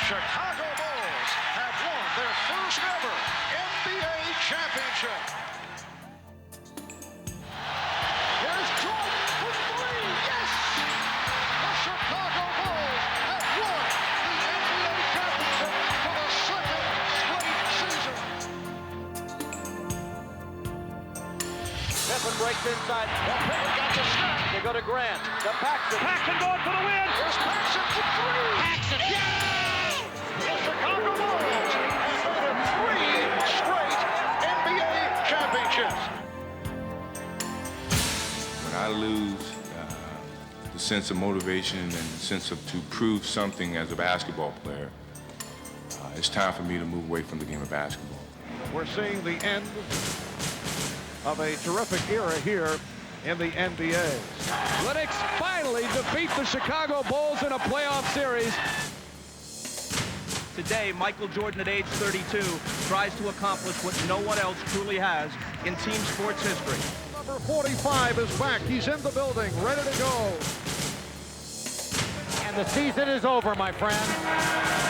Chicago Bulls have won their first ever NBA championship. Here's Jordan for three. Yes! The Chicago Bulls have won the NBA championship for the second straight season. Pippen breaks inside. Well, Pippen got the snap. They go to Grant. The Paxson. Paxson going for the win. Here's Paxson for three. Paxson. Yeah! The Chicago Bulls have won 3 straight NBA championships. When I lose the sense of motivation and the sense of to prove something as a basketball player, it's time for me to move away from the game of basketball. We're seeing the end of a terrific era here in the NBA. Lennox finally defeat the Chicago Bulls in a playoff series. Today, Michael Jordan, at age 32, tries to accomplish what no one else truly has in team sports history. Number 45 is back. He's in the building, ready to go. And the season is over, my friend.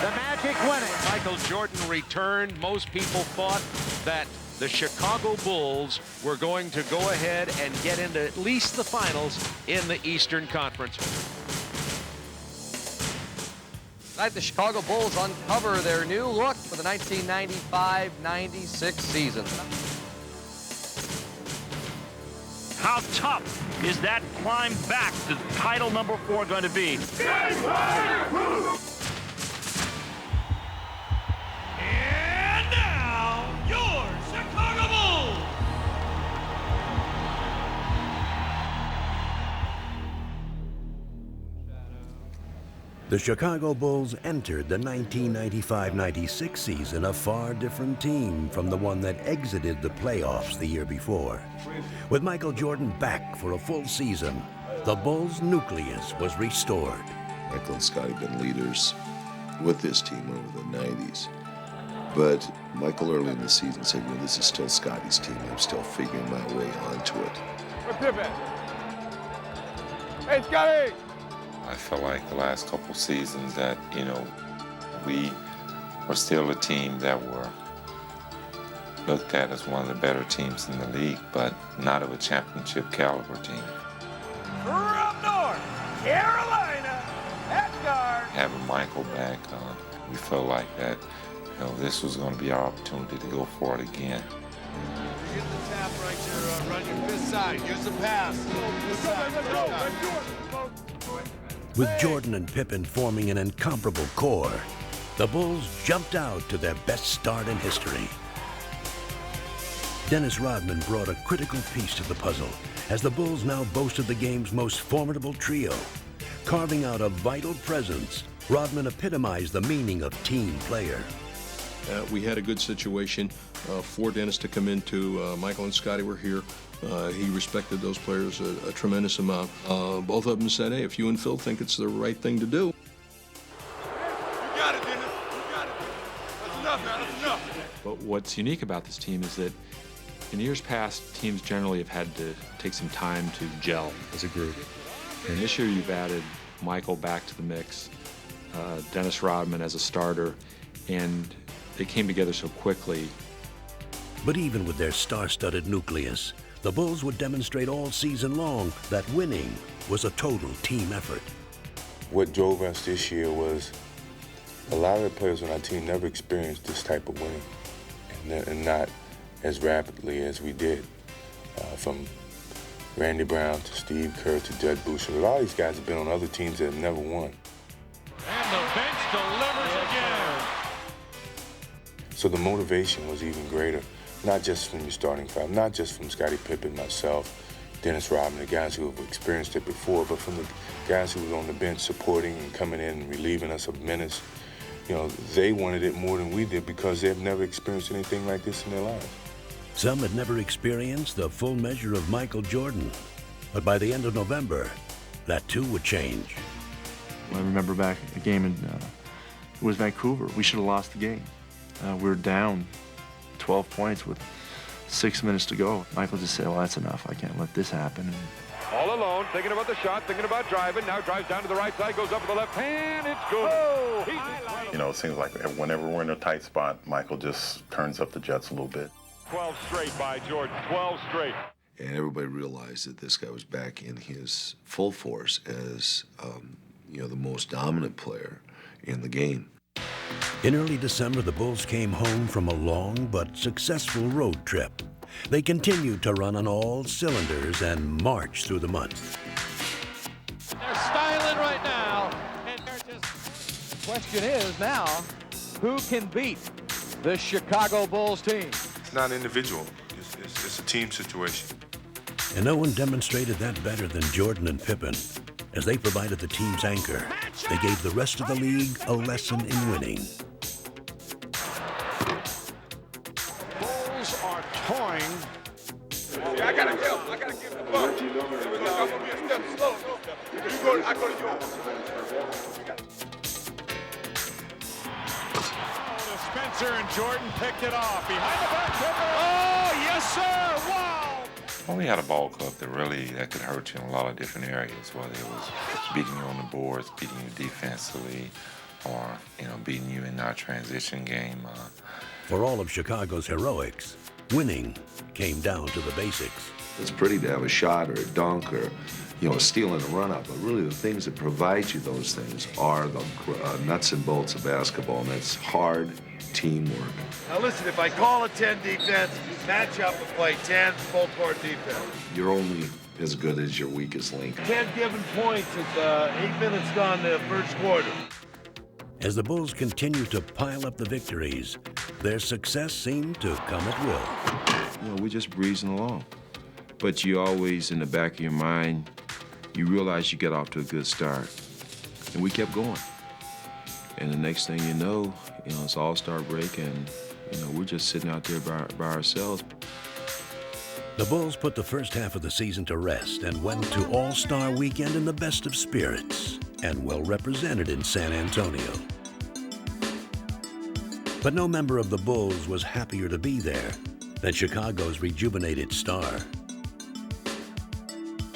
The Magic winning. Michael Jordan returned. Most people thought that the Chicago Bulls were going to go ahead and get into at least the finals in the Eastern Conference. Tonight, the Chicago Bulls uncover their new look for the 1995-96 season. How tough is that climb back to title number 4 going to be? And now, your Chicago Bulls! The Chicago Bulls entered the 1995-96 season a far different team from the one that exited the playoffs the year before. With Michael Jordan back for a full season, the Bulls' nucleus was restored. Michael and Scotty have been leaders with this team over the 90s. But Michael early in the season said, you know, this is still Scotty's team. I'm still figuring my way onto it. Hey, Scotty! I felt like the last couple seasons that, we were still a team that were looked at as one of the better teams in the league, but not of a championship caliber team. From North Carolina, at guard. Having Michael back, we felt like that, this was going to be our opportunity to go for it again. Here's the tap right there. Run your fifth side. Here's the pass. Let's go. With Jordan and Pippen forming an incomparable core, the Bulls jumped out to their best start in history. Dennis Rodman brought a critical piece to the puzzle as the Bulls now boasted the game's most formidable trio. Carving out a vital presence, Rodman epitomized the meaning of team player. We had a good situation for Dennis to come into. Michael and Scotty were here. He respected those players a tremendous amount. Both of them said, hey, if you and Phil think it's the right thing to do. You got it, Dennis. You got it. That's enough, man. That's enough. But what's unique about this team is that in years past, teams generally have had to take some time to gel as a group. And this year you've added Michael back to the mix, Dennis Rodman as a starter, and they came together so quickly. But even with their star-studded nucleus, the Bulls would demonstrate all season long that winning was a total team effort. What drove us this year was a lot of the players on our team never experienced this type of winning, and not as rapidly as we did. From Randy Brown to Steve Kerr to Judd Boucher. A lot of these guys have been on other teams that have never won. And the bench delivers again. So the motivation was even greater, not just from your starting five, not just from Scottie Pippen, myself, Dennis Rodman, the guys who have experienced it before, but from the guys who were on the bench supporting and coming in and relieving us of minutes. They wanted it more than we did because they've never experienced anything like this in their lives. Some had never experienced the full measure of Michael Jordan, but by the end of November, that too would change. I remember back at the game in it was Vancouver. We should have lost the game. We were down 12 points with 6 minutes to go. Michael just said, well, that's enough. I can't let this happen. All alone, thinking about the shot, thinking about driving. Now drives down to the right side, goes up with the left hand. It's good. know, it seems like whenever we're in a tight spot, Michael just turns up the jets a little bit. 12 straight by Jordan, 12 straight. And everybody realized that this guy was back in his full force as, you know, the most dominant player in the game. In early December, the Bulls came home from a long but successful road trip. They continued to run on all cylinders and march through the month. They're styling right now. And they're just... Question is now, who can beat this Chicago Bulls team? It's not individual. It's a team situation. And no one demonstrated that better than Jordan and Pippen. As they provided the team's anchor, they gave the rest of the league a lesson in winning. Bulls are toying. I gotta give the ball. I'm gonna be a step slow. I go to yours. Spencer and Jordan picked it off. Behind the back, Pippen. Oh, yes, sir. Wow. Well, we had a ball club that could hurt you in a lot of different areas, whether it was beating you on the boards, beating you defensively, or, you know, beating you in our transition game. For all of Chicago's heroics, winning came down to the basics. It's pretty to have a shot or a dunk or, you know, a steal and a run-up, but really the things that provide you those things are the nuts and bolts of basketball, and that's hard teamwork. Now listen, if I call a 10 defense, match up and play 10 full-court defense. You're only as good as your weakest link. 10 given points, it's 8 minutes gone the first quarter. As the Bulls continued to pile up the victories, their success seemed to come at will. You know, we're just breezing along. But you always, in the back of your mind, you realize you get off to a good start. And we kept going. And the next thing you know, it's All-Star break, and, we're just sitting out there by ourselves. The Bulls put the first half of the season to rest and went to All-Star weekend in the best of spirits and well represented in San Antonio. But no member of the Bulls was happier to be there than Chicago's rejuvenated star.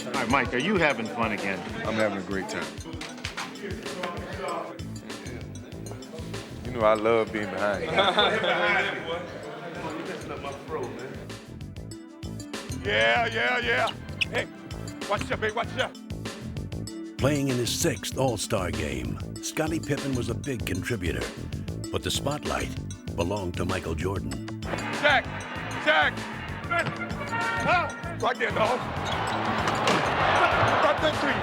All right, Mike, are you having fun again? I'm having a great time. You know, I love being behind you. Yeah. Hey, watch out, baby, watch out. Playing in his 6th All-Star game, Scottie Pippen was a big contributor, but the spotlight belonged to Michael Jordan. Jack! Right there, dog. Right there, 3.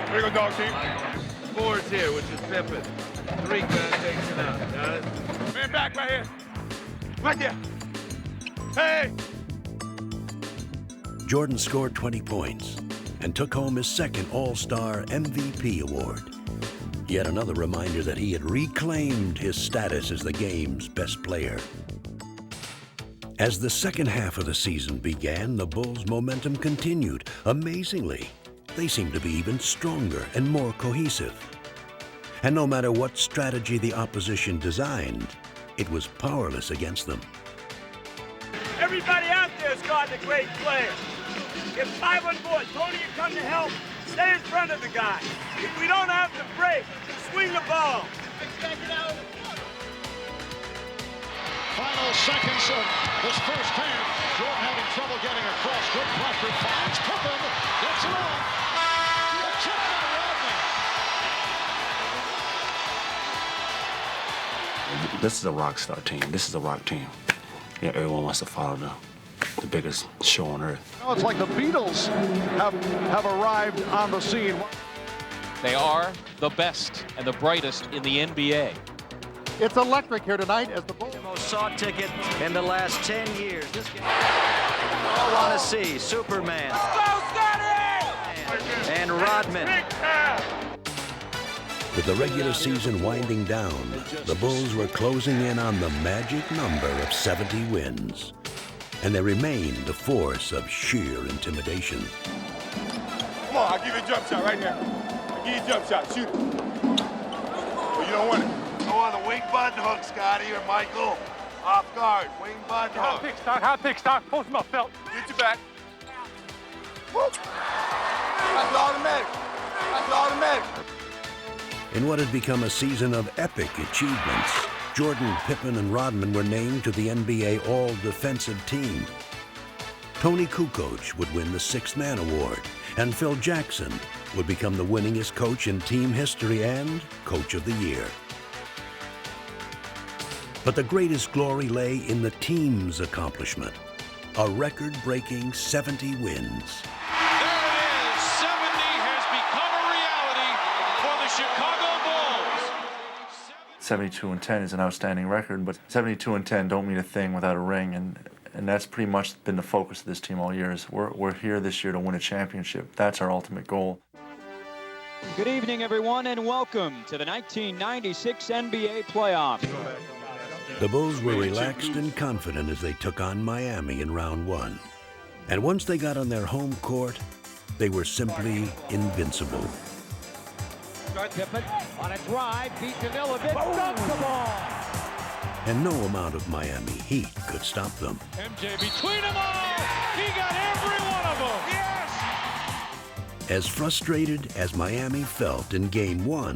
There you go, dog team. 4's here, which is Pippen. 3 takes it out. Got it? Man back right here. Right there. Hey! Jordan scored 20 points and took home his 2nd All-Star MVP award. Yet another reminder that he had reclaimed his status as the game's best player. As the second half of the season began, the Bulls' momentum continued. Amazingly, they seemed to be even stronger and more cohesive. And no matter what strategy the opposition designed, it was powerless against them. Everybody out there is guarding a great player. If 5 on board, Tony, you come to help, stay in front of the guy. If we don't have to break, swing the ball. Final seconds of this first half. Jordan having trouble getting across. Good pressure. Finds Pippen. Gets it on. Check by Rodman. This is a rock star team. This is a rock team. Yeah, everyone wants to follow the biggest show on earth. It's like the Beatles have arrived on the scene. They are the best and the brightest in the NBA. It's electric here tonight as the Bulls. The most sought ticket in the last 10 years. This game I want to see Superman. Let's go, Scotty! And Rodman. With the regular season winding down, the Bulls were closing in on the magic number of 70 wins. And they remained a force of sheer intimidation. Come on, I'll give you a jump shot right now. I'll give you a jump shot. Shoot it. Well, you don't want it. Go on the wing button hook, Scotty or Michael. Off guard, wing button hook. Hot pick, stock. Post him up, Felt. Get your back. Whoop. That's automatic. That's automatic. In what had become a season of epic achievements, Jordan, Pippen, and Rodman were named to the NBA All-Defensive Team. Tony Kukoc would win the Sixth Man Award, and Phil Jackson would become the winningest coach in team history and Coach of the Year. But the greatest glory lay in the team's accomplishment, a record-breaking 70 wins. There it is. 70 has become a reality for the Chicago Bulls. 72-10 is an outstanding record, but 72-10 don't mean a thing without a ring, and that's pretty much been the focus of this team all year. Is we're here this year to win a championship. That's our ultimate goal. Good evening, everyone, and welcome to the 1996 NBA playoffs. The Bulls were relaxed and confident as they took on Miami in round one. And once they got on their home court, they were simply invincible. Pippen on a drive, beat Danilovic, dumps the ball. And no amount of Miami heat could stop them. MJ between them all. He got every one of them. Yes! As frustrated as Miami felt in Game 1,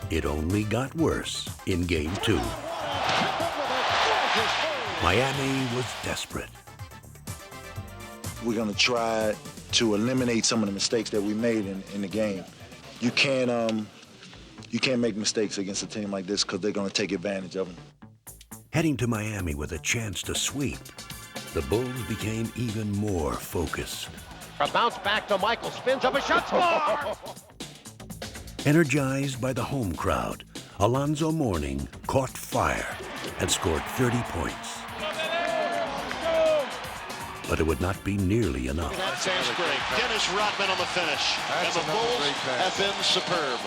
it only got worse in Game 2. Miami was desperate. We're going to try to eliminate some of the mistakes that we made in the game. You can't make mistakes against a team like this because they're going to take advantage of them. Heading to Miami with a chance to sweep, the Bulls became even more focused. A bounce back to Michael, spins up a shot, score! Energized by the home crowd, Alonzo Mourning caught fire and scored 30 points. But it would not be nearly enough. That's great. Dennis Rodman on the finish. And the Bulls have been superb.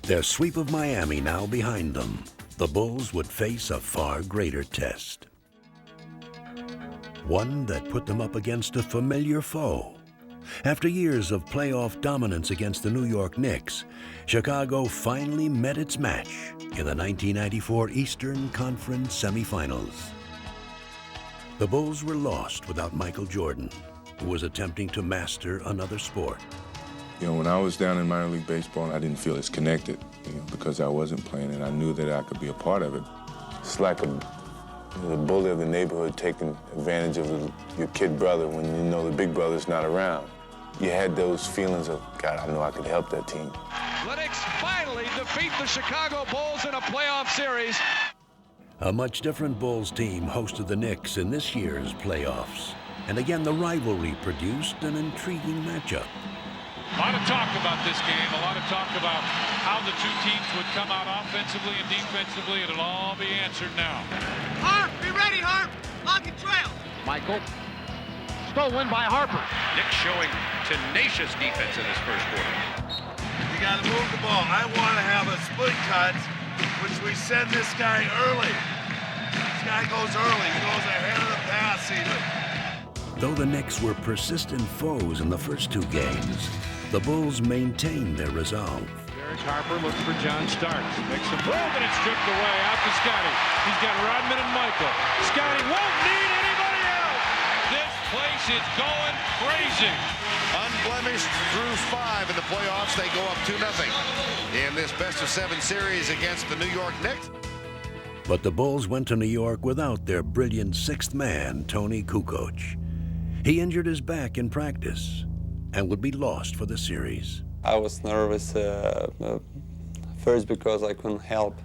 Their sweep of Miami now behind them, the Bulls would face a far greater test. One that put them up against a familiar foe. After years of playoff dominance against the New York Knicks, Chicago finally met its match in the 1994 Eastern Conference semifinals. The Bulls were lost without Michael Jordan, who was attempting to master another sport. You know, when I was down in minor league baseball, I didn't feel as connected, because I wasn't playing, and I knew that I could be a part of it. It's like the bully of the neighborhood taking advantage of your kid brother when you know the big brother's not around. You had those feelings of, God, I know I could help that team. The Knicks finally defeat the Chicago Bulls in a playoff series. A much different Bulls team hosted the Knicks in this year's playoffs. And again, the rivalry produced an intriguing matchup. A lot of talk about this game, a lot of talk about how the two teams would come out offensively and defensively. It'll all be answered now. Harp, be ready, Harp. Lock and trail. Michael, stolen by Harper. Knicks showing tenacious defense in this first quarter. You got to move the ball. I want to have a split cut, which we send this guy early. This guy goes early. He goes ahead of the pass even. Though the Knicks were persistent foes in the first two games, the Bulls maintained their resolve. Derek Harper looks for John Starks. Makes a move and it's stripped away. Out to Scotty. He's got Rodman and Michael. Scotty won't need anybody else. This place is going crazy. Unblemished through 5 in the playoffs. They go up 2-0 in this best-of-7 series against the New York Knicks. But the Bulls went to New York without their brilliant sixth man, Tony Kukoc. He injured his back in practice and would be lost for the series. I was nervous first because I couldn't help,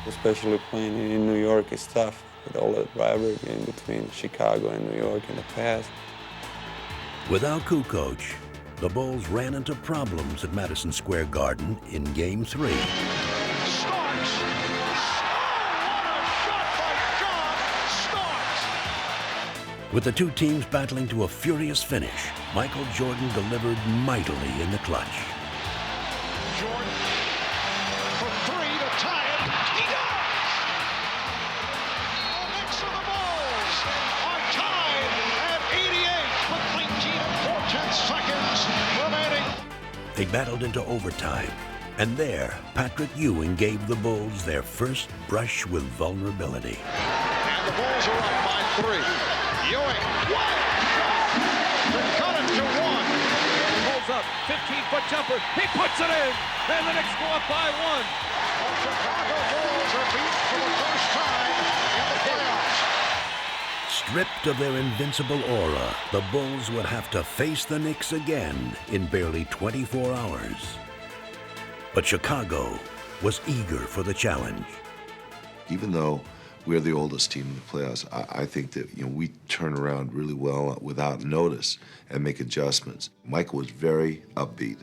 especially playing in New York is tough with all that rivalry in between Chicago and New York in the past. Without Kukoc, the Bulls ran into problems at Madison Square Garden in Game 3. With the two teams battling to a furious finish, Michael Jordan delivered mightily in the clutch. Jordan for three to tie it. He does! The Knicks of the Bulls are tied at 88 with 19 and 4/10 seconds remaining. They battled into overtime, and there, Patrick Ewing gave the Bulls their first brush with vulnerability. And the Bulls are up by 3. Ewing, to cut it to 1. Pulls up, 15-foot jumper. He puts it in, and the Knicks go up by 1. The Chicago Bulls are beat for the first time in the playoffs. Stripped of their invincible aura, the Bulls would have to face the Knicks again in barely 24 hours. But Chicago was eager for the challenge. Even though we're the oldest team in the playoffs, I think that we turn around really well without notice and make adjustments. Michael was very upbeat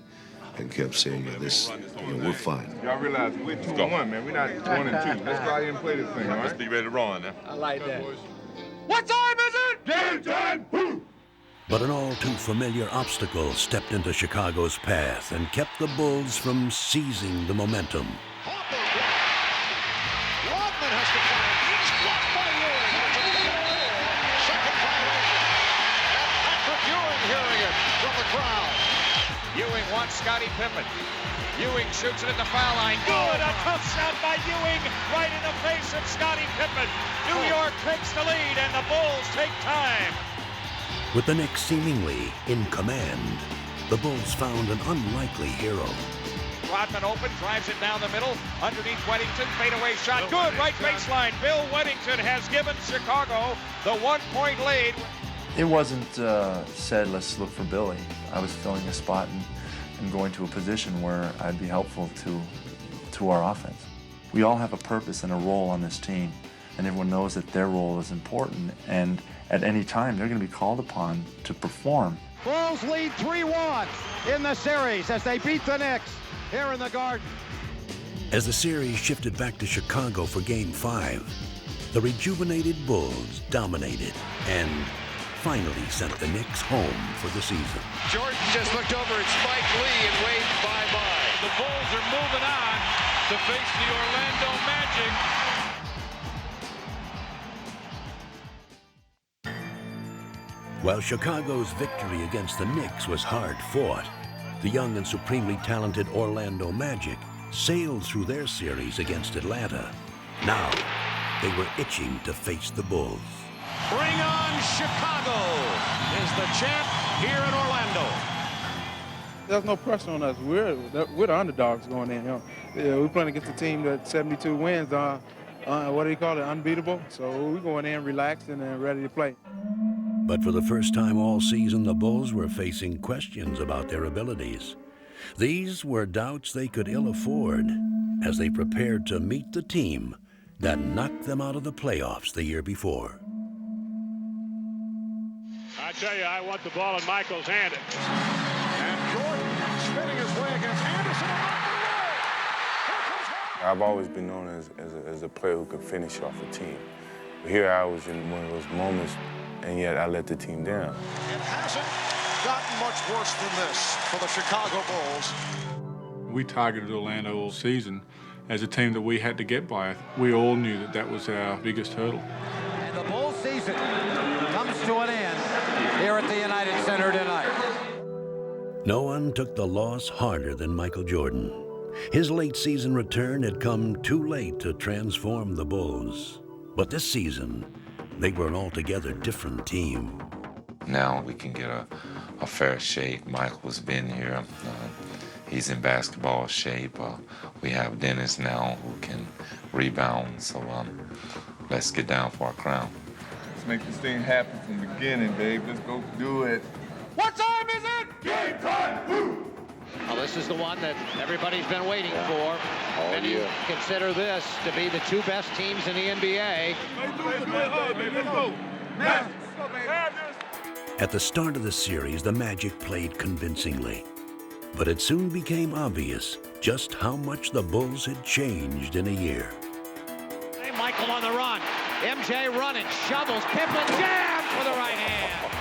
and kept saying, "This, we're fine." Y'all realize we're 2-1, man. We're not 1-2. Let's go out here and play this thing, all right? Let's be ready to run now. I like that. What time is it? Game time! Woo! But an all too familiar obstacle stepped into Chicago's path and kept the Bulls from seizing the momentum. Rodman has to find. He's blocked by Ewing. Second violation. And Patrick Ewing hearing it from the crowd. Ewing wants Scottie Pippen. Ewing shoots it at the foul line. Good, a tough shot by Ewing right in the face of Scottie Pippen. New York takes the lead and the Bulls take time. With the Knicks seemingly in command, the Bulls found an unlikely hero. Rodman open, drives it down the middle, underneath Weddington, fadeaway shot, good, right baseline. Bill Weddington has given Chicago the 1-point lead. It wasn't said, let's look for Billy. I was filling a spot and going to a position where I'd be helpful to our offense. We all have a purpose and a role on this team, and everyone knows that their role is important, and at any time they're going to be called upon to perform. Bulls lead 3-1 in the series as they beat the Knicks here in the Garden. As the series shifted back to Chicago for Game 5, the rejuvenated Bulls dominated and finally sent the Knicks home for the season. Jordan just looked over at Spike Lee and waved bye-bye. The Bulls are moving on to face the Orlando Magic. While Chicago's victory against the Knicks was hard-fought, the young and supremely talented Orlando Magic sailed through their series against Atlanta. Now, they were itching to face the Bulls. Bring on Chicago is the champ here in Orlando. There's no pressure on us. We're the underdogs going in. We're playing against a team that 72 wins. What do you call it? Unbeatable. So we're going in relaxed and ready to play. But for the first time all season, the Bulls were facing questions about their abilities. These were doubts they could ill afford as they prepared to meet the team that knocked them out of the playoffs the year before. I tell you, I want the ball in Michael's hand. And Jordan spinning his way against Anderson. I've always been known as a player who could finish off a team. But here I was in one of those moments, and yet I let the team down. It hasn't gotten much worse than this for the Chicago Bulls. We targeted Orlando all season as a team that we had to get by. We all knew that that was our biggest hurdle. And the Bulls season comes to an end here at the United Center tonight. No one took the loss harder than Michael Jordan. His late season return had come too late to transform the Bulls. But this season, they were an altogether different team. Now we can get a fair shake. Michael's been here. He's in basketball shape. We have Dennis now who can rebound. So let's get down for our crown. Let's make this thing happen from the beginning, babe. Let's go do it. What time is it? Game time! Woo! Well, this is the one that everybody's been waiting for. And you consider this to be the two best teams in the NBA. At the start of the series, the Magic played convincingly. But it soon became obvious just how much the Bulls had changed in a year. Hey, Michael on the run. MJ running, shovels, Pippen jams with the right hand.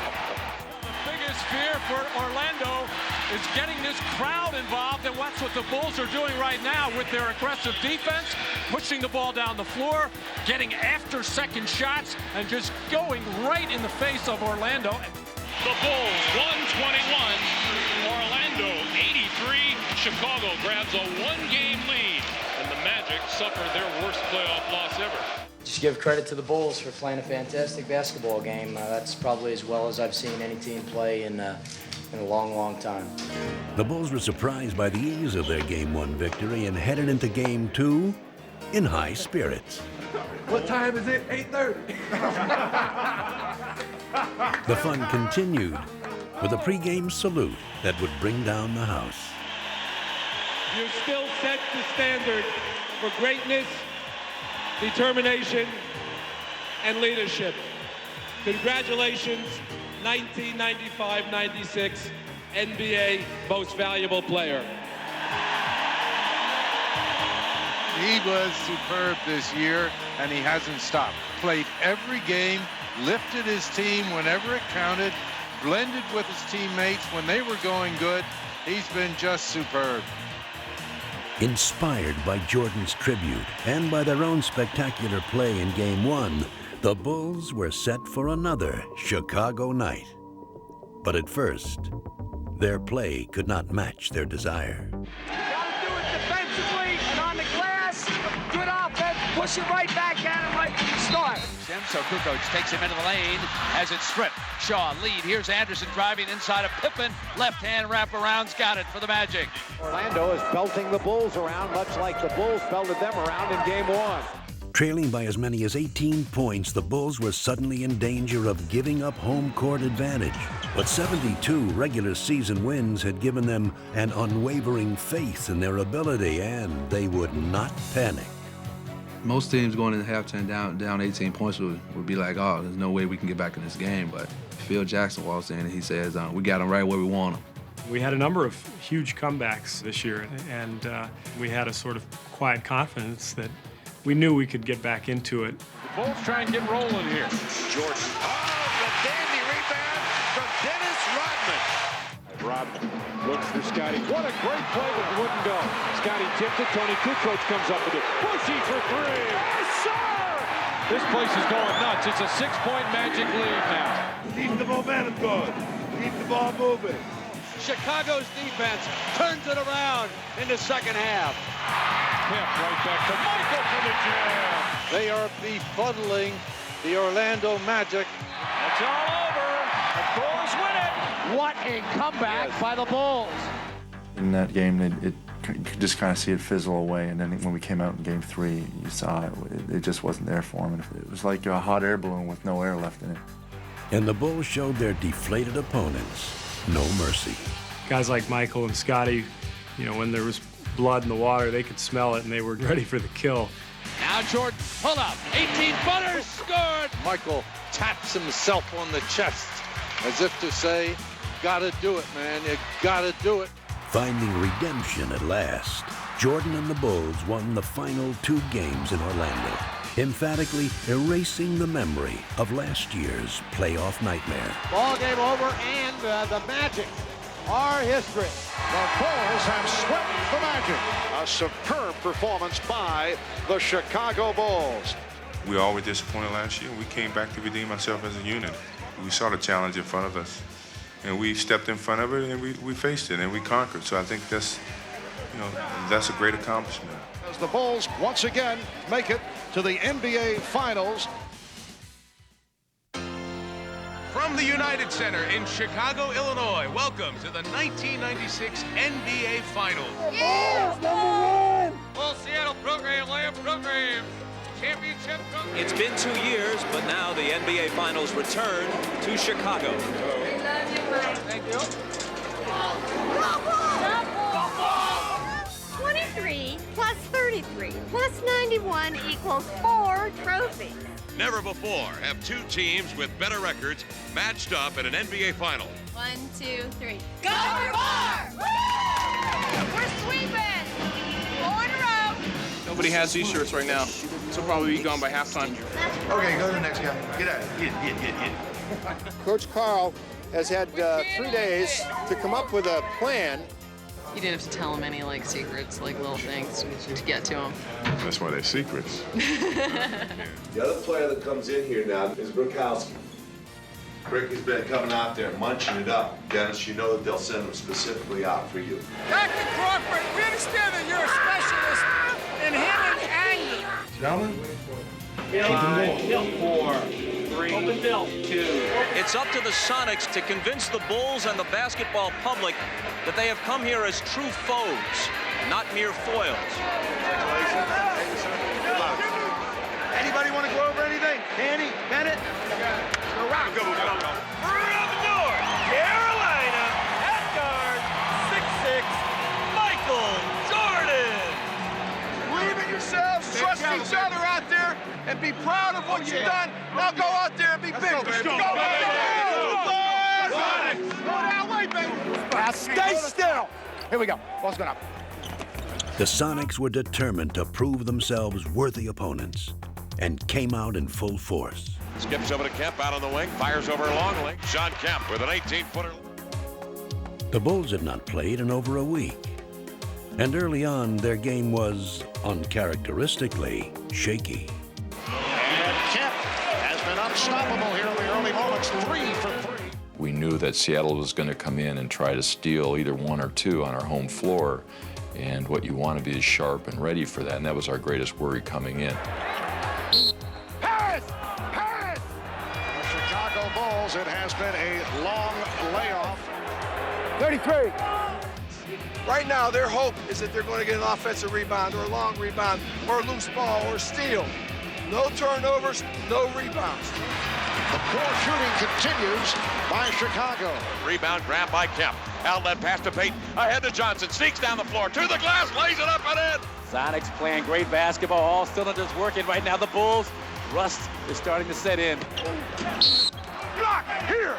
The biggest fear for Orlando is getting this crowd involved, and that's what the Bulls are doing right now with their aggressive defense, pushing the ball down the floor, getting after second shots, and just going right in the face of Orlando. The Bulls 121, Orlando 83. Chicago grabs a one-game lead, and the Magic suffer their worst playoff loss ever. Just give credit to the Bulls for playing a fantastic basketball game. That's probably as well as I've seen any team play in in a long, long time. The Bulls were surprised by the ease of their Game 1 victory and headed into Game 2 in high spirits. What time is it? 8:30. The fun continued with a pregame salute that would bring down the house. You still set the standard for greatness, determination, and leadership. Congratulations, 1995-96 NBA Most Valuable Player. He was superb this year, and he hasn't stopped. Played every game, lifted his team whenever it counted, blended with his teammates when they were going good. He's been just superb. Inspired by Jordan's tribute and by their own spectacular play in Game 1, the Bulls were set for another Chicago night. But at first, their play could not match their desire. Gotta do it defensively and on the glass. Good offense. Push it right back at him right from the start. So Kukoc takes him into the lane, has it stripped. Shaw lead. Here's Anderson driving inside of Pippen. Left-hand wraparound's got it for the Magic. Orlando is belting the Bulls around, much like the Bulls belted them around in Game 1. Trailing by as many as 18 points, the Bulls were suddenly in danger of giving up home court advantage. But 72 regular season wins had given them an unwavering faith in their ability, and they would not panic. Most teams going into halftime down 18 points would be like, oh, there's no way we can get back in this game. But Phil Jackson walks in and he says, we got them right where we want them. We had a number of huge comebacks this year, and we had a sort of quiet confidence that we knew we could get back into it. The Bulls try and get rolling here. Jordan. Oh, the dandy rebound from Dennis Rodman. Rodman looks for Scotty. What a great play, but it wouldn't go. Scotty tipped it. Tony Kukoc comes up with it. Bushy for three. Yes, sir! This place is going nuts. It's a 6-point Magic lead now. Keep the momentum going. Keep the ball moving. Chicago's defense turns it around in the second half. Pip right back to Michael for the jam. They are befuddling the Orlando Magic. It's all over. The Bulls win it. What a comeback by the Bulls. In that game, you could just kind of see it fizzle away, and then when we came out in Game 3, you saw it just wasn't there for them. It was like a hot air balloon with no air left in it. And the Bulls showed their deflated opponents no mercy. Guys like Michael and Scotty, when there was blood in the water, they could smell it, and they were ready for the kill. Now Jordan, pull up, 18-footer, scored! Michael taps himself on the chest as if to say, gotta do it, man, you gotta do it. Finding redemption at last, Jordan and the Bulls won the final 2 games in Orlando, emphatically erasing the memory of last year's playoff nightmare. Ball game over, and the Magic are history. The Bulls have swept the Magic. A superb performance by the Chicago Bulls. We all were disappointed last year. We came back to redeem ourselves as a unit. We saw the challenge in front of us, and we stepped in front of it, and we faced it, and we conquered. So I think that's a great accomplishment. As the Bulls once again make it to the NBA Finals. From the United Center in Chicago, Illinois, welcome to the 1996 NBA Finals. Bulls, #1! Well, Seattle program, layup program. Championship program. It's been 2 years, but now the NBA Finals return to Chicago. We love you, Mike. Thank you. 23 plus 33 plus 91 equals 4 trophies. Never before have 2 teams with better records matched up in an NBA Final. 1, 2, 3. Go for 4! We're sweeping! 4 in a row. Nobody has these shirts right now, so probably be gone by halftime. Okay, go to the next guy. Get out. Hit. Coach Carl has had 3 days to come up with a plan. You didn't have to tell him any secrets, little things to get to him. That's why they're secrets. The other player that comes in here now is Brokowski. Rick has been coming out there munching it up. Dennis, you know that they'll send him specifically out for you. Dr. Crawford, we understand that you're a specialist in hitting anger. Gentlemen, 5, 4, 3, 2. It's up to the Sonics to convince the Bulls and the basketball public that they have come here as true foes, not mere foils. Anybody want to go over anything? Danny, Bennett? Go round. Go. Around the door, Carolina, at guard, 6'6", Michael Jordan. Believe in yourselves, trust each other out there, and be proud of what you've done. Now go out there and be big. Let's go, down, wait, baby. Now stay still. Here we go. Ball's going up. The Sonics were determined to prove themselves worthy opponents and came out in full force. Skips over to Kemp out on the wing, fires over Longley. Sean Kemp with an 18-footer. The Bulls had not played in over a week, and early on their game was uncharacteristically shaky. And Kemp has been unstoppable here in the early moments, 3 for 3. We knew that Seattle was going to come in and try to steal either 1 or 2 on our home floor, and what you want to be is sharp and ready for that, and that was our greatest worry coming in. Pass! The Chicago Bulls, it has been a long layoff. 33. Right now, their hope is that they're going to get an offensive rebound or a long rebound or a loose ball or a steal. No turnovers, no rebounds. The poor shooting continues by Chicago. Rebound grab by Kemp. Outlet pass to Payton. Ahead to Johnson. Sneaks down the floor. To the glass. Lays it up and in. Sonics playing great basketball. All cylinders working right now. The Bulls, rust is starting to set in. Block here.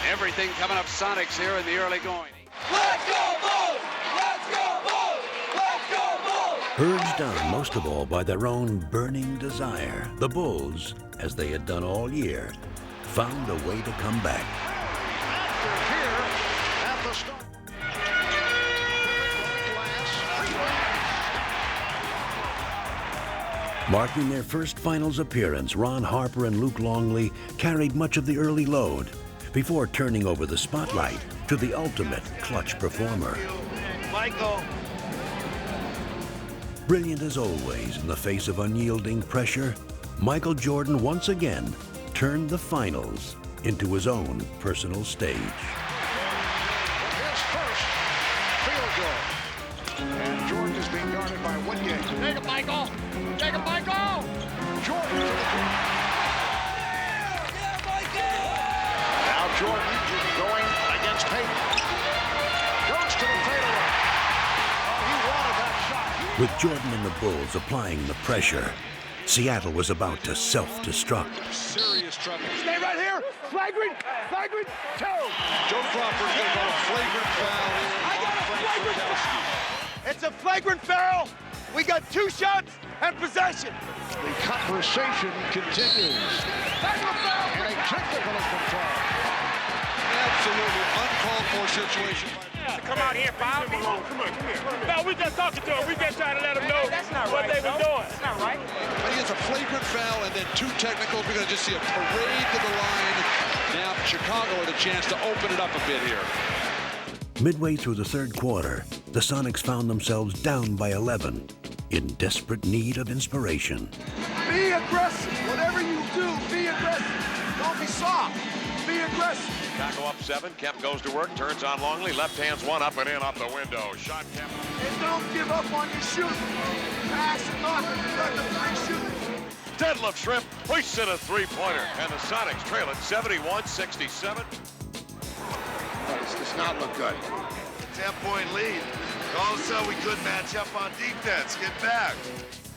Everything coming up Sonics here in the early going. Let's go Bulls! Let's go Bulls! Let's go Bulls! Urged on most of all by their own burning desire, the Bulls, as they had done all year, found a way to come back. Here at the start. Marking their first finals appearance, Ron Harper and Luke Longley carried much of the early load before turning over the spotlight to the ultimate clutch performer. Michael. Brilliant as always in the face of unyielding pressure, Michael Jordan once again turned the finals into his own personal stage. His first field goal. And Jordan is being guarded by Woodgate. Take it, Michael! Take it, Michael! Jordan. Now Jordan going against Payton. Goes to the fadeaway. Oh, he wanted that shot. With Jordan and the Bulls applying the pressure, Seattle was about to self-destruct. Serious trouble. Stay right here. Flagrant two. Joe Crawford's going to call a flagrant foul. I got a flagrant foul. It's a flagrant foul. We got 2 shots and possession. The conversation continues. And a technical is confirmed. Absolutely uncalled for situation. Come out here, Bob. Come here. No, we just talking to him. We just trying to let him know what they were doing. That's not right. I think it's a flagrant foul and then 2 technicals. We're going to just see a parade to the line. Now Chicago with a chance to open it up a bit here. Midway through the third quarter, the Sonics found themselves down by 11, in desperate need of inspiration. Be aggressive. Whatever you do, be aggressive. Don't be soft. Be aggressive. Chicago up 7. Kemp goes to work. Turns on Longley. Left hand's one up and in off the window. Shot Kemp. And don't give up on your shooting. Pass it off and you got the 3 shooters. Deadlift Shrimp hoists in a 3-pointer. And the Sonics trail it 71-67. This does not look good. 10-point lead. All of a sudden, we couldn't match up on defense. Get back.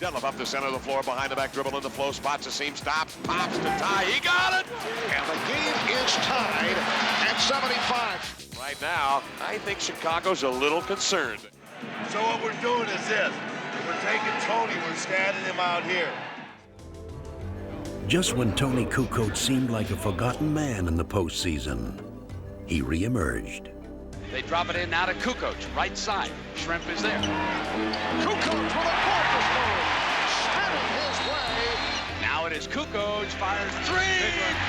Deadlift up the center of the floor, behind the back dribble in the flow, spots a seam, stops, pops to tie. He got it! And the game is tied at 75. Right now, I think Chicago's a little concerned. So what we're doing is this. We're taking Tony, we're standing him out here. Just when Tony Kukoc seemed like a forgotten man in the postseason, he reemerged. They drop it in now to Kukoc, right side. Shrimp is there. Kukoc with a focus move. Spinning his way. Now it is Kukoc, fires 3,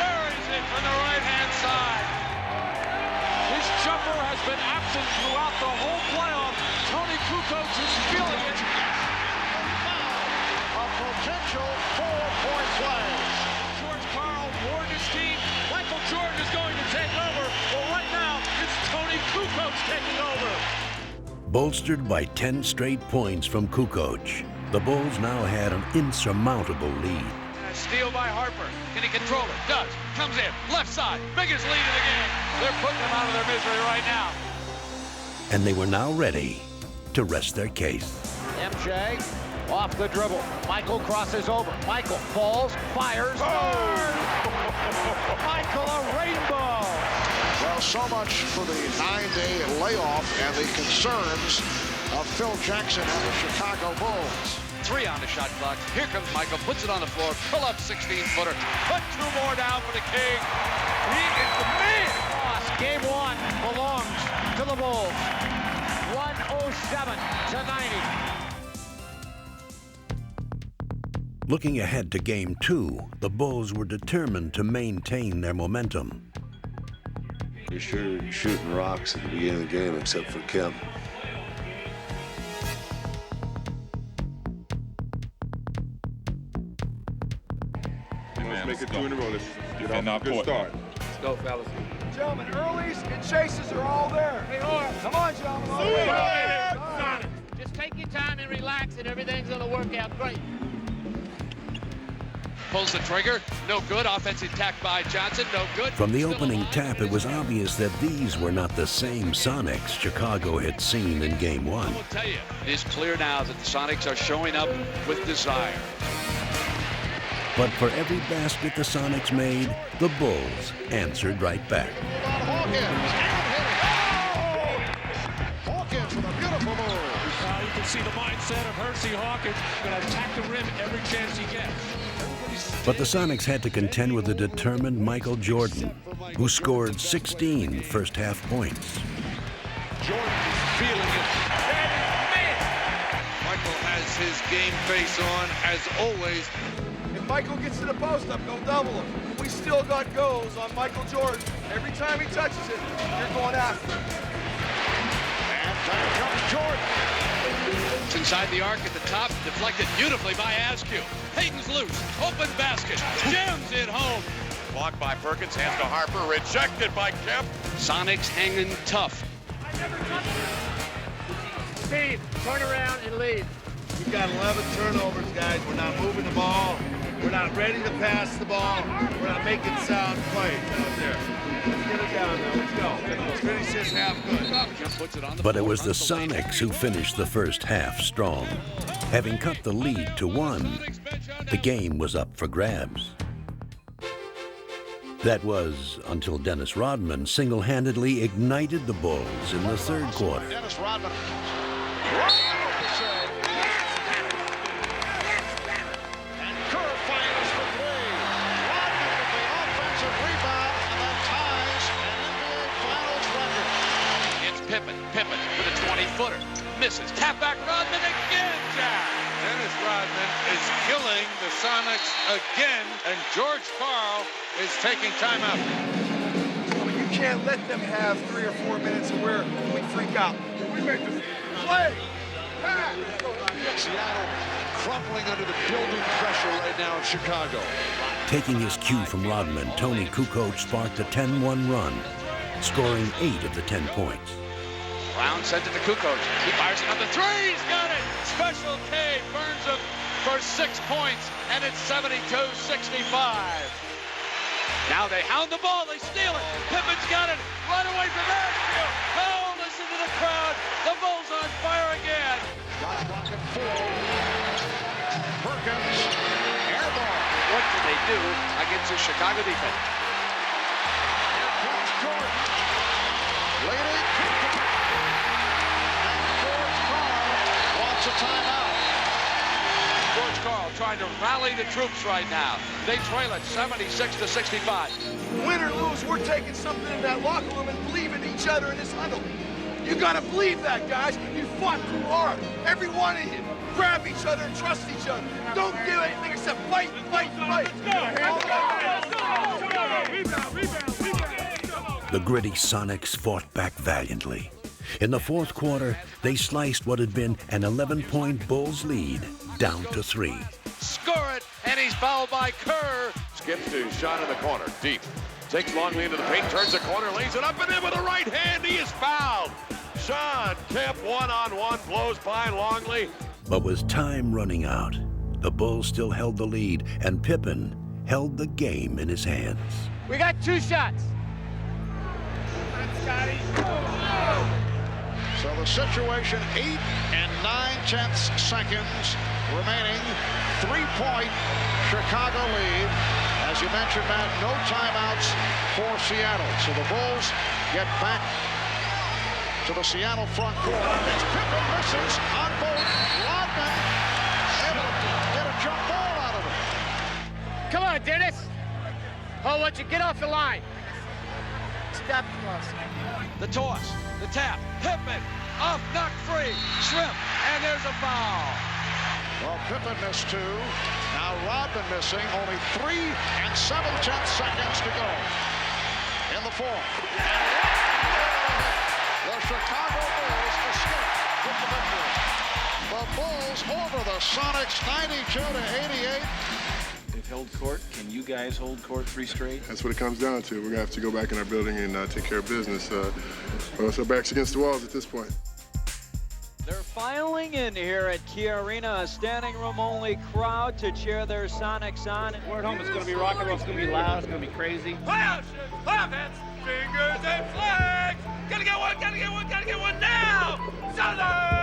buries it from the right-hand side. His jumper has been absent throughout the whole playoff. Tony Kukoc is feeling it. Off of potential 4-point plays. George Karl warned his team. Michael Jordan is going to take over. Well, right now, it's Tony Kukoc taking over. Bolstered by 10 straight points from Kukoc, the Bulls now had an insurmountable lead. A steal by Harper. Can he control it? Does. Comes in. Left side. Biggest lead of the game. They're putting them out of their misery right now. And they were now ready to rest their case. MJ off the dribble. Michael crosses over. Michael falls, fires. Michael, a rainbow. Well, so much for the 9-day layoff and the concerns of Phil Jackson and the Chicago Bulls. 3 on the shot clock. Here comes Michael. Puts it on the floor. Pull up 16-footer. Put 2 more down for the King. He is the man. Game 1 belongs to the Bulls. 107 to 90. Looking ahead to Game 2, the Bulls were determined to maintain their momentum. You're sure shooting rocks at the beginning of the game, except for Kemp. Let's make it 2 in a row. Let's get off a good start. Let's go, fellas. Gentlemen, earlies and chases are all there. Hey, come on, gentlemen. All right. Just take your time and relax, and everything's going to work out great. Pulls the trigger. No good. Offensive attack by Johnson. No good. From the opening tap, it was obvious that these were not the same Sonics Chicago had seen in Game 1. I will tell you, it is clear now that the Sonics are showing up with desire. But for every basket the Sonics made, the Bulls answered right back. Hawkins with a beautiful move. You can see the mindset of Hersey Hawkins. Going to attack the rim every chance he gets. But the Sonics had to contend with a determined Michael Jordan, who scored 16 first-half points. Jordan's feeling it. Michael has his game face on, as always. If Michael gets to the post up, go double him. We still got goals on Michael Jordan. Every time he touches it, you're going after him. And there comes Jordan. It's inside the arc at the top, deflected beautifully by Askew. Hayden's loose, open basket, jams it home. Blocked by Perkins, hands to Harper, rejected by Kemp. Sonics hanging tough. Steve, turn around and lead. We've got 11 turnovers, guys. We're not moving the ball. We're not ready to pass the ball. We're not making sound plays out there. Let's get it down now. Let's go. Let's finish this half good. But it was the Sonics who finished the first half strong. Having cut the lead to 1, the game was up for grabs. That was until Dennis Rodman single-handedly ignited the Bulls in the third quarter. Dennis Rodman. And Kerr fires for 3. Rodman with the offensive rebound, and that ties an NBA Finals record. It's Pippen with a 20-footer. Misses. Tap back Rodman again, Jack. Dennis Rodman is killing the Sonics again, and George Karl is taking timeout. You can't let them have 3 or 4 minutes where we freak out. We make this play. Pass. Seattle crumpling under the building pressure right now in Chicago. Taking his cue from Rodman, Tony Kukoc sparked a 10-1 run, scoring 8 of the 10 points. Brown sent it to Kukoc. He fires another 3. He's got it. Special K burns him for 6 points, and it's 72-65. Now they hound the ball. They steal it. Pippen's got it. Right away from Askew. Oh, listen to the crowd. The Bulls on fire again. Shot clock at 4. Perkins, air ball. What did they do against the Chicago defense? Here comes Jordan. Leading. And George Karl wants a timeout. George Karl trying to rally the troops right now. They trail it 76-65. Win or lose, we're taking something in that locker room and believe in each other in this huddle. You gotta believe that, guys. You fought too hard. Every one of you. Grab each other and trust each other. Don't do anything except fight, fight, fight. The gritty Sonics fought back valiantly. In the fourth quarter, they sliced what had been an 11-point Bulls lead down to 3. Score it, and he's fouled by Kerr. Skips to shot in the corner, deep. Takes Longley into the paint, turns the corner, lays it up and in with the right hand. He is fouled. Sean Kemp one-on-one blows by Longley. But with time running out, the Bulls still held the lead, and Pippen held the game in his hands. We got 2 shots. Scotty. So the situation, 8 9/10 seconds remaining. 3-point Chicago lead. As you mentioned, Matt, no timeouts for Seattle. So the Bulls get back to the Seattle front court. As Pippen misses on both. Rodman able to get a jump ball out of it. Come on, Dennis. Oh, let you get off the line. Step close. The toss, the tap, Pippen, off, knock free, Shrimp, and there's a foul. Well, Pippen missed 2. Now Rodman missing. Only 3 7/10 seconds to go in the fourth. The Chicago Bulls escape with the victory. The Bulls over the Sonics 92-88. They've held court. Can you guys hold court 3 straight? That's what it comes down to. We're going to have to go back in our building and take care of business. So backs against the walls at this point. They're filing in here at Kia Arena, a standing room only crowd to cheer their Sonics on. We're at home, it's going to be rock and roll, it's going to be loud, it's going to be crazy. Playoffs, offense, fingers and flags. Gotta get one, gotta get one, gotta get one now. Southern!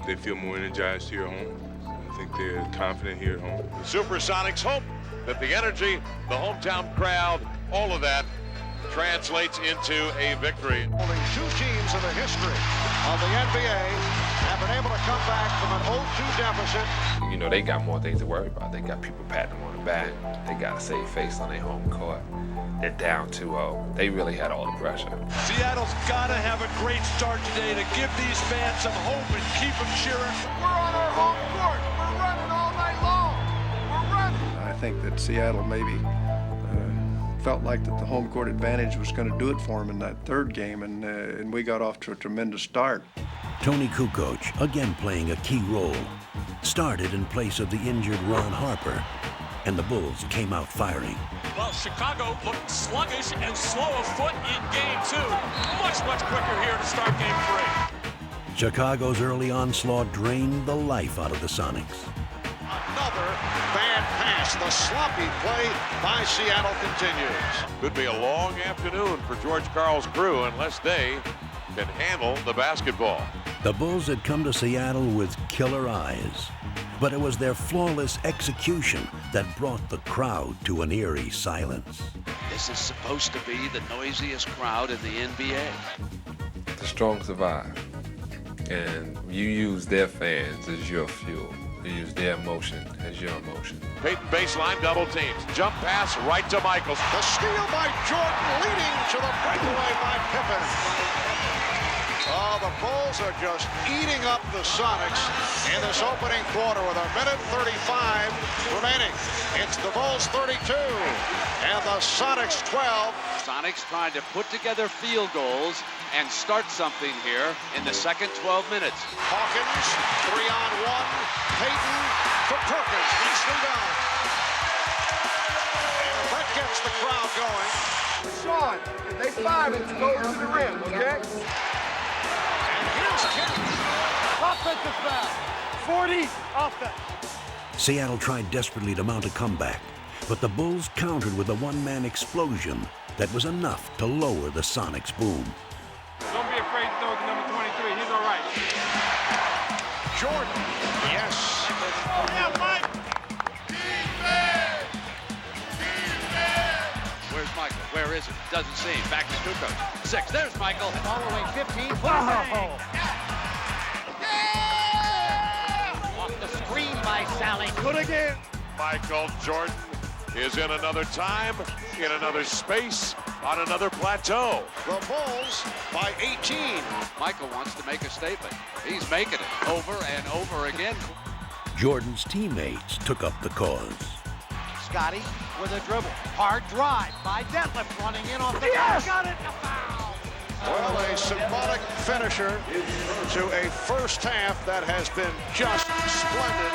They feel more energized here at home. I think they're confident here at home. The Supersonics hope that the energy, the hometown crowd, all of that translates into a victory. Only 2 teams in the history of the NBA have been able to come back from an 0-2 deficit. You know, they got more things to worry about. They got people patting them on the back. They got to save face on their home court. They're down 2-0. They really had all the pressure. Seattle's got to have a great start today to give these fans some hope and keep them cheering. We're on our home court. We're running all night long. We're running. I think that Seattle maybe felt like that the home court advantage was going to do it for them in that third game, and we got off to a tremendous start. Tony Kukoc, again playing a key role, started in place of the injured Ron Harper, and the Bulls came out firing. Well, Chicago looked sluggish and slow of foot in Game 2. Much quicker here to start Game 3. Chicago's early onslaught drained the life out of the Sonics. Another bad pass. The sloppy play by Seattle continues. Could be a long afternoon for George Karl's crew unless they can handle the basketball. The Bulls had come to Seattle with killer eyes, but it was their flawless execution that brought the crowd to an eerie silence. This is supposed to be the noisiest crowd in the NBA. The strong survive, and you use their fans as your fuel. You use their emotion as your emotion. Peyton baseline double teams. Jump pass right to Michaels. The steal by Jordan leading to the breakaway by Pippen. Oh, the Bulls are just eating up the Sonics in this opening quarter with 1:35 remaining. It's the Bulls 32 and the Sonics 12. Sonics trying to put together field goals and start something here in the second 12 minutes. Hawkins, 3-on-1. Peyton for Perkins. Nicely done. And that gets the crowd going. Sean, they 5 and go to the rim, okay? And here's Kemp. Offensive foul. 40 offense. Seattle tried desperately to mount a comeback, but the Bulls countered with a one-man explosion that was enough to lower the Sonics' boom. Don't be afraid to throw to number 23. He's all right. Jordan. Yes. Yeah, Mike. Where's Michael? Where is it? Doesn't see him. Back to Kukoc. 6. There's Michael. Following 15. Wow. Off the screen by Sally. Good again. Michael Jordan is in another time, in another space, on another plateau. The Bulls by 18. Michael wants to make a statement. He's making it over and over again. Jordan's teammates took up the cause. Scotty with a dribble. Hard drive by Detlef running in off the Yes! Got it, a foul! Well, a symbolic finisher to a first half that has been just splendid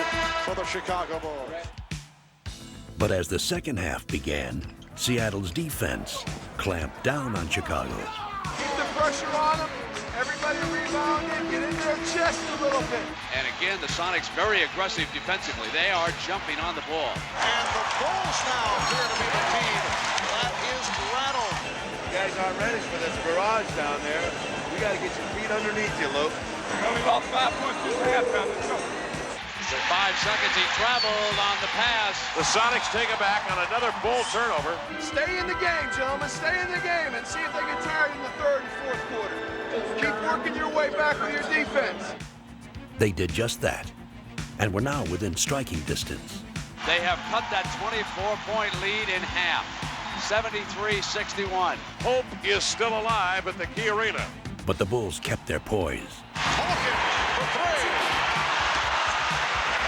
for the Chicago Bulls. But as the second half began, Seattle's defense clamped down on Chicago. Keep the pressure on them. Everybody rebound in, get in their chest a little bit. And again, the Sonics very aggressive defensively. They are jumping on the ball. And the Bulls now appear to be the team that is rattled. You guys aren't ready for this barrage down there. You got to get your feet underneath you, Luke. Only lost 5 points this halftime. Let's go. For 5 seconds, he traveled on the pass. The Sonics take it back on another Bull turnover. Stay in the game, gentlemen. Stay in the game and see if they get tired in the third and fourth quarter. Keep working your way back with your defense. They did just that, and were now within striking distance. They have cut that 24-point lead in half. 73-61. Hope is still alive at the Key Arena. But the Bulls kept their poise. Hawkins for three.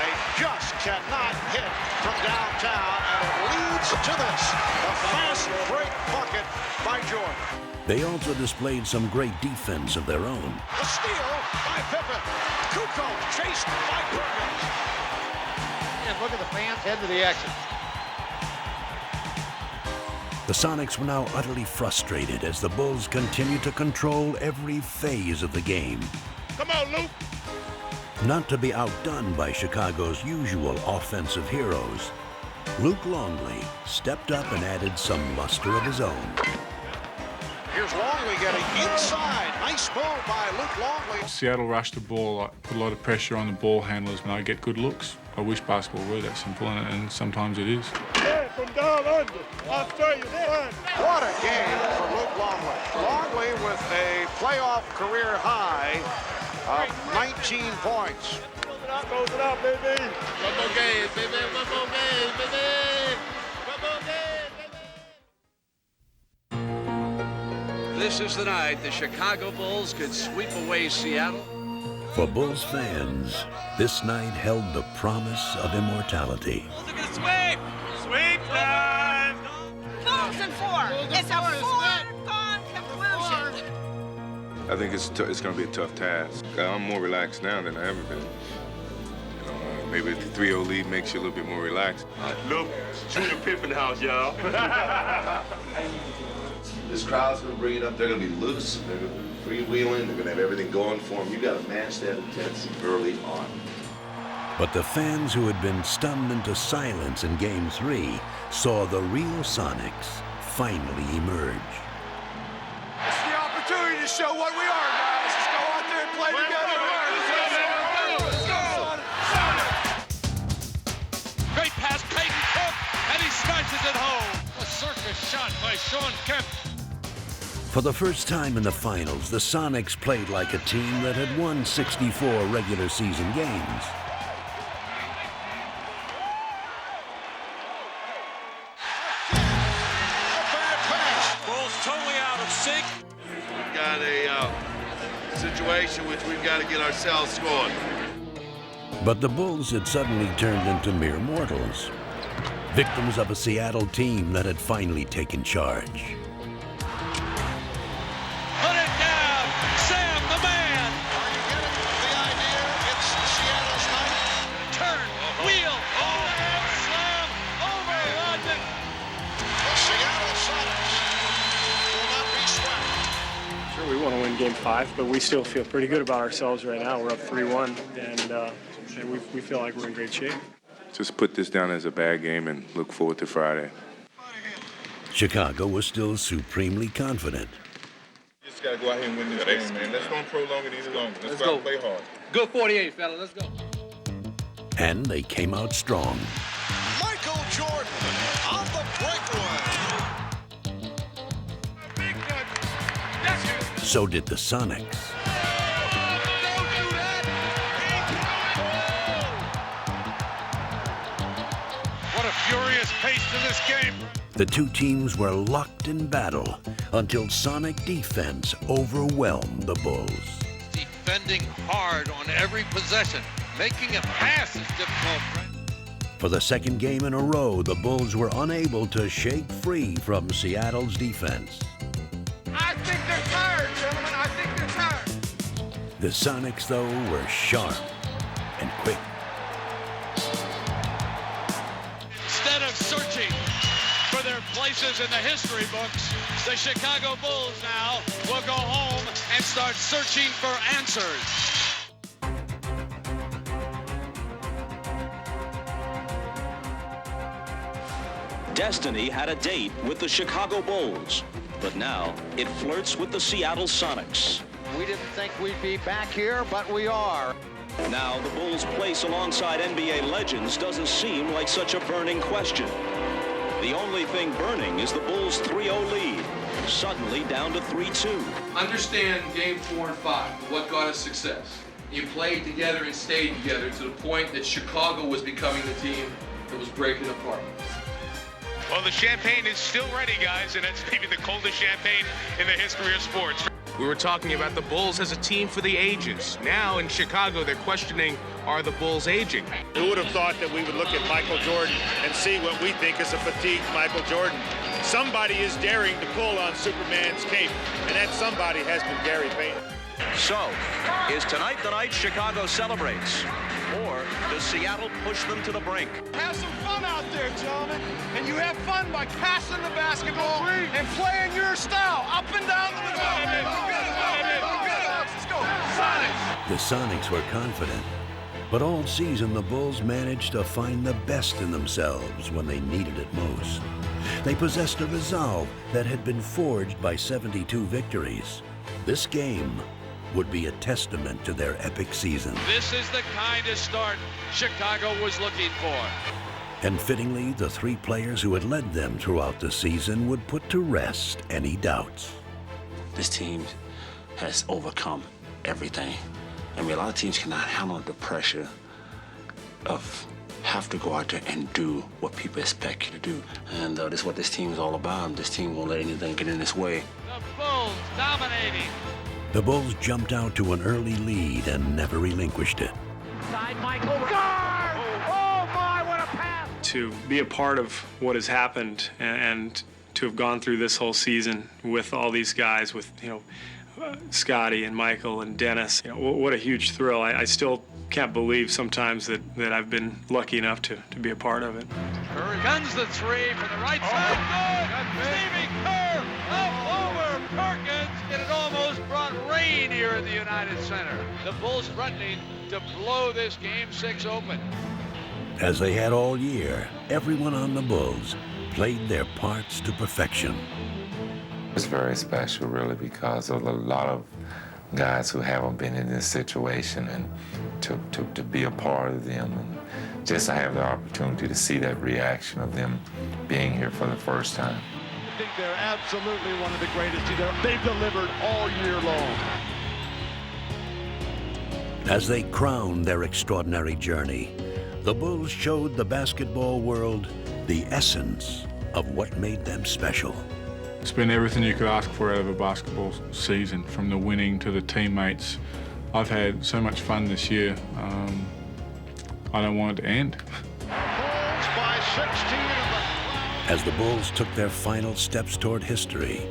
They just cannot hit from downtown, and it leads to this. A fast break bucket by Jordan. They also displayed some great defense of their own. A steal by Pippen. Kukoc chased by Perkins. And look at the fans head to the exit. The Sonics were now utterly frustrated as the Bulls continued to control every phase of the game. Come on, Luke. Not to be outdone by Chicago's usual offensive heroes, Luke Longley stepped up and added some luster of his own. Here's Longley getting inside. Nice move by Luke Longley. Seattle rushed the ball, put a lot of pressure on the ball handlers when I get good looks. I wish basketball were that simple, and sometimes it is. Yeah, from down under. Australia, fun. What a game for Luke Longley. Longley with a playoff career high of 19 points. Close it out, baby. One more game, baby. One more game, baby. One more game, baby. This is the night the Chicago Bulls could sweep away Seattle. For Bulls fans, this night held the promise of immortality. Look at the sweep! Sweep time! Bulls in 4. It's a foregone conclusion. I think it's going to be a tough task. I'm more relaxed now than I ever been. Maybe the 3-0 lead makes you a little bit more relaxed. Look, Junior Pippen house, y'all. This crowd's going to bring it up. They're going to be loose. They're going to be freewheeling. They're going to have everything going for them. You got to match that intensity early on. But the fans who had been stunned into silence in Game 3 saw the real Sonics finally emerge. It's the opportunity to show what we are, guys. Let's go out there and play together. Great pass, Peyton Cook, and he smashes it home. A circus shot by Sean Kemp. For the first time in the finals, the Sonics played like a team that had won 64 regular season games. Bulls totally out of sync. We've got a situation which we've got to get ourselves scored. But the Bulls had suddenly turned into mere mortals, victims of a Seattle team that had finally taken charge. Put it down, Sam the man. Are you getting the idea? It's Seattle's night. Turn, wheel, overhead slam, over Rodman. The Seattle Sonics will not be swept. Sure, we want to win Game 5, but we still feel pretty good about ourselves right now. We're up 3-1, and we feel like we're in great shape. Just put this down as a bad game and look forward to Friday. Chicago was still supremely confident. You just got to go out here and win this game, man. Let's don't prolong it any longer. Let's go out and play hard. Good 48, fella. Let's go. And they came out strong. Michael Jordan on the breakaway. So did the Sonics. What a furious pace to this game. The two teams were locked in battle until Sonic defense overwhelmed the Bulls. Defending hard on every possession. Making a pass is difficult, right? For the second game in a row, the Bulls were unable to shake free from Seattle's defense. I think they're tired, gentlemen. I think they're tired. The Sonics, though, were sharp and quick. Instead of searching for their places in the history books, the Chicago Bulls now will go home and start searching for answers. Destiny had a date with the Chicago Bulls, but now it flirts with the Seattle Sonics. We didn't think we'd be back here, but we are. Now the Bulls' place alongside NBA legends doesn't seem like such a burning question. The only thing burning is the Bulls' 3-0 lead, suddenly down to 3-2. Understand game 4 and 5, what got us success. You played together and stayed together to the point that Chicago was becoming the team that was breaking apart. Well, the champagne is still ready, guys, and it's maybe the coldest champagne in the history of sports. We were talking about the Bulls as a team for the ages. Now in Chicago, they're questioning, are the Bulls aging? Who would have thought that we would look at Michael Jordan and see what we think is a fatigued Michael Jordan? Somebody is daring to pull on Superman's cape, and that somebody has been Gary Payton. So, is tonight the night Chicago celebrates? Or does Seattle push them to the brink? Have some fun out there, gentlemen. And you have fun by passing the basketball and playing your style up and down the middle. Let's go. Sonics. The Sonics were confident, but all season the Bulls managed to find the best in themselves when they needed it most. They possessed a resolve that had been forged by 72 victories. This game would be a testament to their epic season. This is the kind of start Chicago was looking for. And fittingly, the three players who had led them throughout the season would put to rest any doubts. This team has overcome everything. I mean, a lot of teams cannot handle the pressure of have to go out there and do what people expect you to do. And this is what this team is all about. This team won't let anything get in its way. The Bulls dominating. The Bulls jumped out to an early lead and never relinquished it. Side Michael. Guard! Oh my, what a pass! To be a part of what has happened and to have gone through this whole season with all these guys, with Scotty and Michael and Dennis, what a huge thrill. I still can't believe sometimes that I've been lucky enough to be a part of it. Curry guns the three from the right side. Good. Stevie Kerr up over Perkins. It had almost brought rain here in the United Center. The Bulls threatening to blow this Game 6 open. As they had all year, everyone on the Bulls played their parts to perfection. It's very special, really, because of a lot of guys who haven't been in this situation, and to be a part of them, and just to have the opportunity to see that reaction of them being here for the first time. I think they're absolutely one of the greatest. They've delivered all year long. As they crowned their extraordinary journey, the Bulls showed the basketball world the essence of what made them special. It's been everything you could ask for out of a basketball season, from the winning to the teammates. I've had so much fun this year. I don't want it to end. Bulls by 16. As the Bulls took their final steps toward history,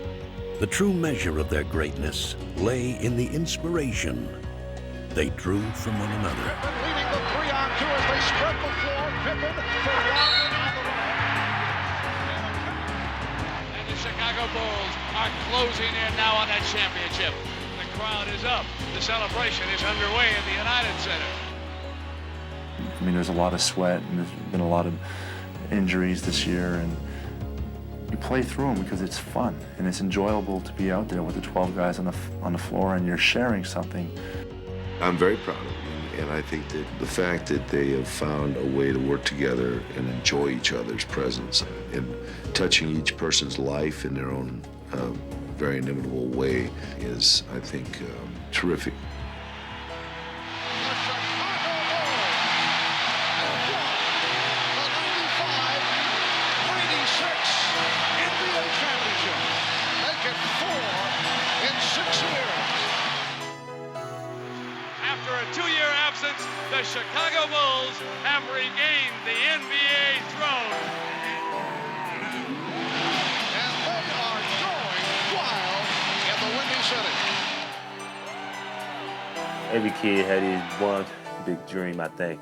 the true measure of their greatness lay in the inspiration they drew from one another. Leading the 3-on-2 as they spread the floor. Pippen for Rodman on the And the Chicago Bulls are closing in now on that championship. The crowd is up. The celebration is underway in the United Center. I mean, there's a lot of sweat, and there's been a lot of injuries this year, and you play through them because it's fun, and it's enjoyable to be out there with the 12 guys on the floor, and you're sharing something. I'm very proud of them, and I think that the fact that they have found a way to work together and enjoy each other's presence and touching each person's life in their own very inimitable way is, I think, terrific. After a 2-year absence, the Chicago Bulls have regained the NBA throne. And they are going wild in the Windy City. Every kid had his one big dream, I think.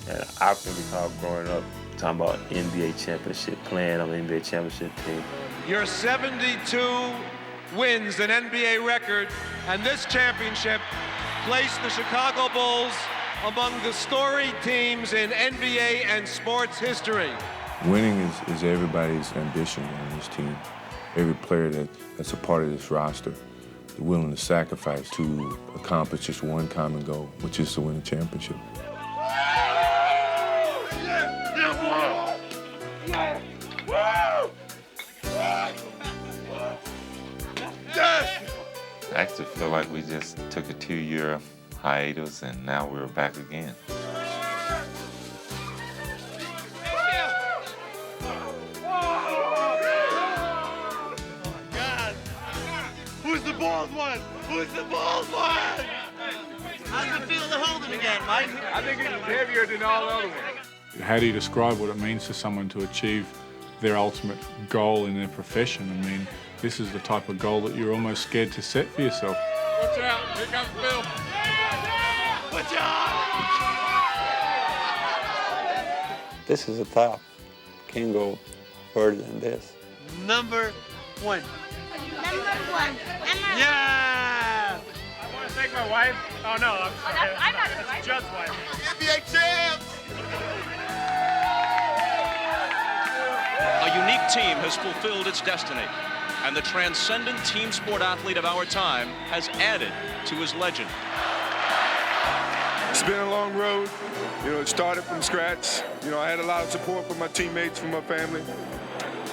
And I can recall growing up talking about NBA championship, playing on the NBA championship team. Your 72 wins, an NBA record, and this championship placed the Chicago Bulls among the storied teams in NBA and sports history. Winning is everybody's ambition on this team. Every player that's a part of this roster, they're willing to sacrifice to accomplish just one common goal, which is to win a championship. I actually feel like we just took a 2-year hiatus and now we're back again. Who's the Bulls one? Who's the Bulls one? How's it feel to hold it again, Mike? I think it's heavier than all the other ones. How do you describe what it means to someone to achieve their ultimate goal in their profession? I mean, this is the type of goal that you're almost scared to set for yourself. Watch out, here comes Bill. Watch out! This is a top. Can't go further than this. Number one. Number one. Yeah! I want to thank my wife. Oh, no, I'm sorry. I'm not his wife. Judd's wife. NBA champs! A unique team has fulfilled its destiny, and the transcendent team sport athlete of our time has added to his legend. It's been a long road. You know, it started from scratch. You know, I had a lot of support from my teammates, from my family.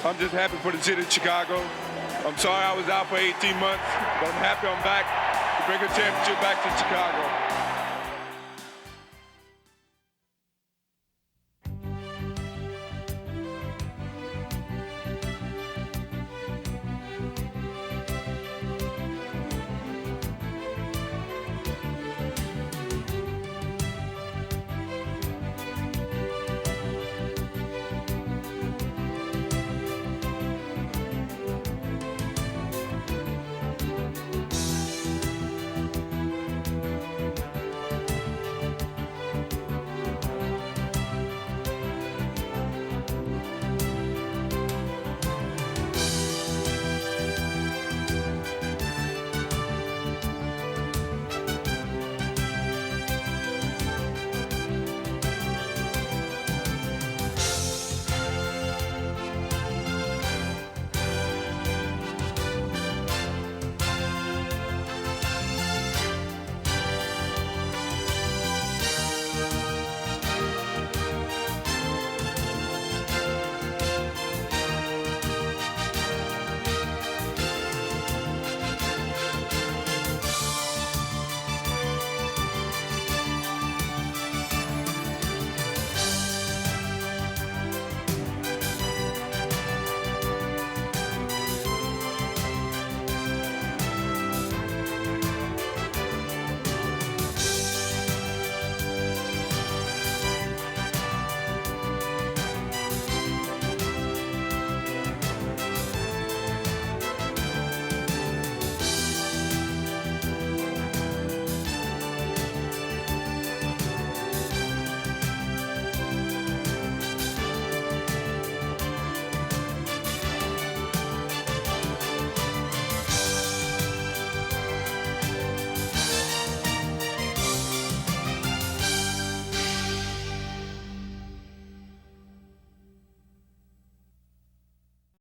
I'm just happy for the city of Chicago. I'm sorry I was out for 18 months, but I'm happy I'm back to bring a championship back to Chicago.